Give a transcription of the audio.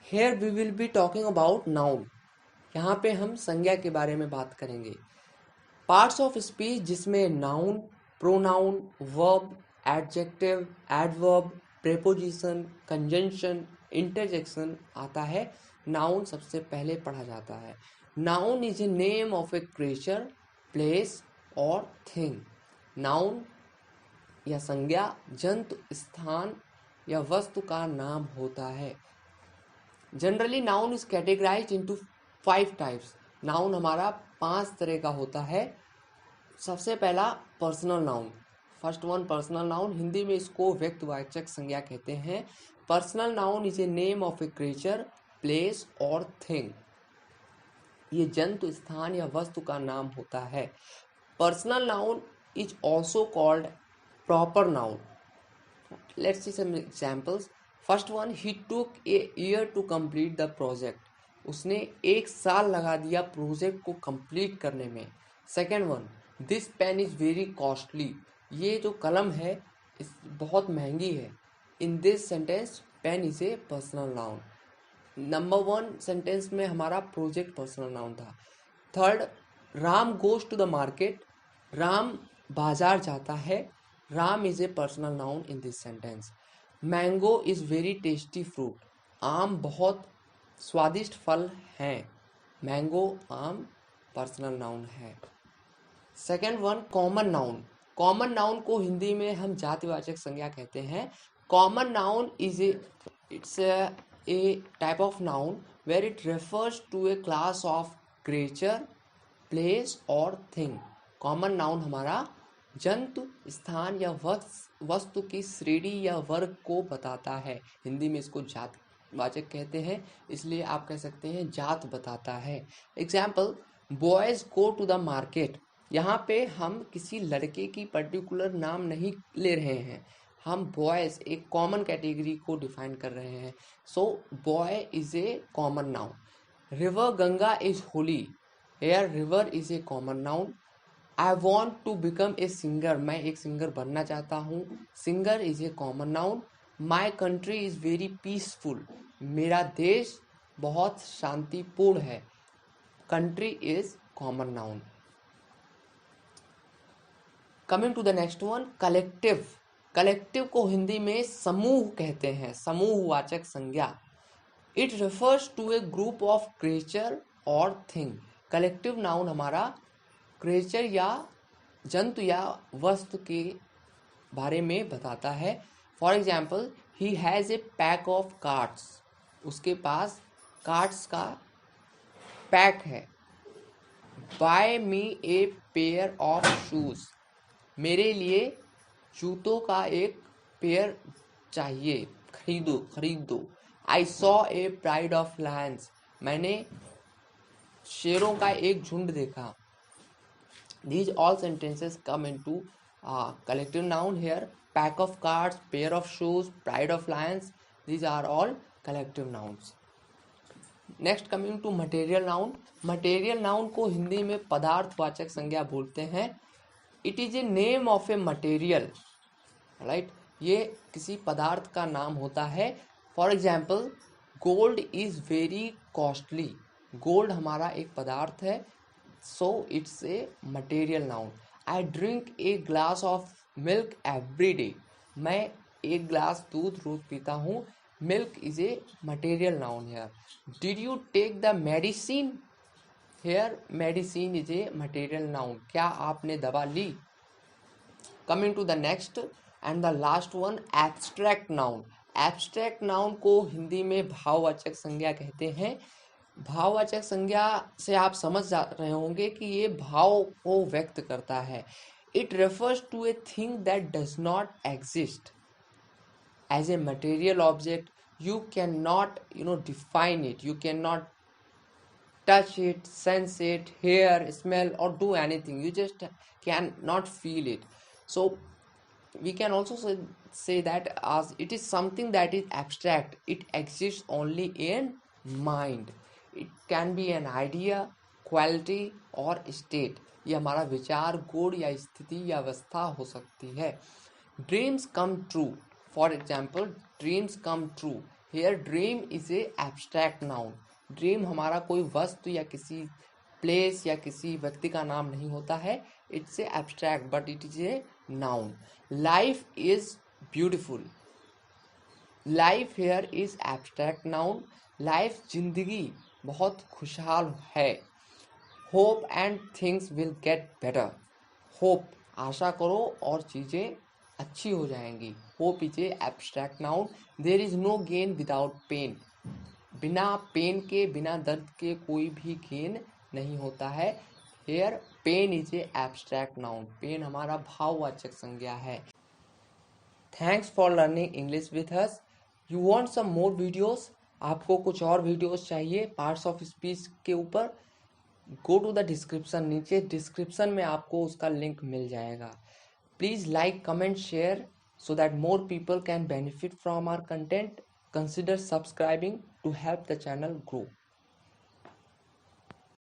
Here we will be talking about noun. यहाँ पे हम संज्ञा के बारे में बात करेंगे. पार्ट्स ऑफ स्पीच जिसमें noun, pronoun, verb, adjective, adverb, preposition, conjunction, interjection आता है. नाउन सबसे पहले पढ़ा जाता है. Noun is a name of a creature, place और थिंग. नाउन या संज्ञा जंतु, स्थान या वस्तु का नाम होता है. Generally noun is categorized into 5 types. Noun हमारा 5 तरह का होता है. सबसे पहला personal noun. First one personal noun. Hindi में इसको व्यक्तिवाचक संज्ञा कहते हैं. Personal noun is a name of a creature, place और थिंग. ये जंतु, स्थान या वस्तु का नाम होता है. Personal noun is also called proper noun. Let's see some examples. First one, he took a year to complete the project. उसने 1 साल लगा दिया प्रोजेक्ट को कंप्लीट करने में. Second one, this pen is very costly. ये जो कलम है बहुत महंगी है. In this sentence pen is a personal noun. Number 1 sentence में हमारा प्रोजेक्ट पर्सनल नाउन था. Third, Ram goes to the market. Ram बाजार जाता है. Ram is a personal noun in this sentence. Mango is very tasty fruit. आम बहुत स्वादिष्ट फल हैं. मैंगो आम पर्सनल नाउन है. Second one, common noun. Common noun को हिंदी में हम जातिवाचक संज्ञा कहते हैं. Common noun is it's a type of noun where it refers to a class of creature, place और थिंग. कॉमन नाउन हमारा जंतु, स्थान या वस्तु की श्रेणी या वर्ग को बताता है. हिंदी में इसको जातवाचक कहते हैं, इसलिए आप कह सकते हैं जात बताता है. Example, boys go to the market. यहाँ पे हम किसी लड़के की पर्टिकुलर नाम नहीं ले रहे हैं. हम बॉयज एक कॉमन कैटेगरी को डिफाइन कर रहे हैं. So boy is a common noun. River Ganga is holy. Here river is a common noun. I want to become a singer. मैं एक सिंगर बनना चाहता हूँ. Singer is a common noun. My country is very peaceful. मेरा देश बहुत शांतिपूर्ण है. Country is common noun. Coming to the next one, collective. Collective को हिंदी में समूह कहते हैं, समूहवाचक संज्ञा. It refers to A group of creature और थिंग. कलेक्टिव नाउन हमारा क्रिएचर या जंतु या वस्तु के बारे में बताता है. For example, he has a pack of cards. उसके पास कार्ड्स का पैक है. Buy me a pair of shoes. मेरे लिए जूतों का एक पेयर चाहिए, खरीद दो. I saw a pride of lions. मैंने शेरों का एक झुंड देखा. These all sentences come into collective noun here. Pack of cards, pair of shoes, pride of lions. These are all collective nouns. Next coming to material noun. Material noun को हिंदी में पदार्थवाचक संज्ञा बोलते हैं. It is a name of a material. Right? ये किसी पदार्थ का नाम होता है. For example, gold is very costly. Gold हमारा एक पदार्थ है. So it's a material noun. I drink a glass of milk every day. मैं एक ग्लास दूध रोज पीता हूँ. Milk is a material noun here. Did you take the medicine? Here medicine is a material noun. क्या आपने दवा ली? Coming to the next and the last one, abstract noun. Abstract noun को हिंदी में भाववाचक संज्ञा कहते हैं. भाववाचक संज्ञा से आप समझ रहे होंगे कि ये भाव को व्यक्त करता है. It refers to a thing that does not exist as a material object. You can not define it. You can not touch it, sense it, hear, smell or do anything. You just cannot feel it. So we can also say that as it is something that is abstract. It exists only in mind. It can be an idea, quality or state. ये हमारा विचार, गुण या स्थिति या अवस्था हो सकती है. Dreams come true. For example, dreams come true. Here dream is a abstract noun. Dream हमारा कोई वस्तु या किसी प्लेस या किसी व्यक्ति का नाम नहीं होता है। It's a abstract but it is a noun. Life is beautiful. Life here is abstract noun. Life जिंदगी बहुत खुशहाल है। Hope and things will get better. Hope आशा करो और चीज़ें अच्छी हो जाएंगी। Hope is a abstract noun. There is no gain without pain. बिना पेन के, बिना दर्द के कोई भी गेन नहीं होता है। Here pain is a abstract noun. Pain हमारा भाववाचक संज्ञा है। Thanks for learning English with us. You want some more videos? आपको कुछ और वीडियोस चाहिए पार्ट्स ऑफ स्पीच के ऊपर? Go to the description. नीचे डिस्क्रिप्शन में आपको उसका लिंक मिल जाएगा। Please like, comment, share so that more people can benefit from our content. Consider subscribing to help the channel grow.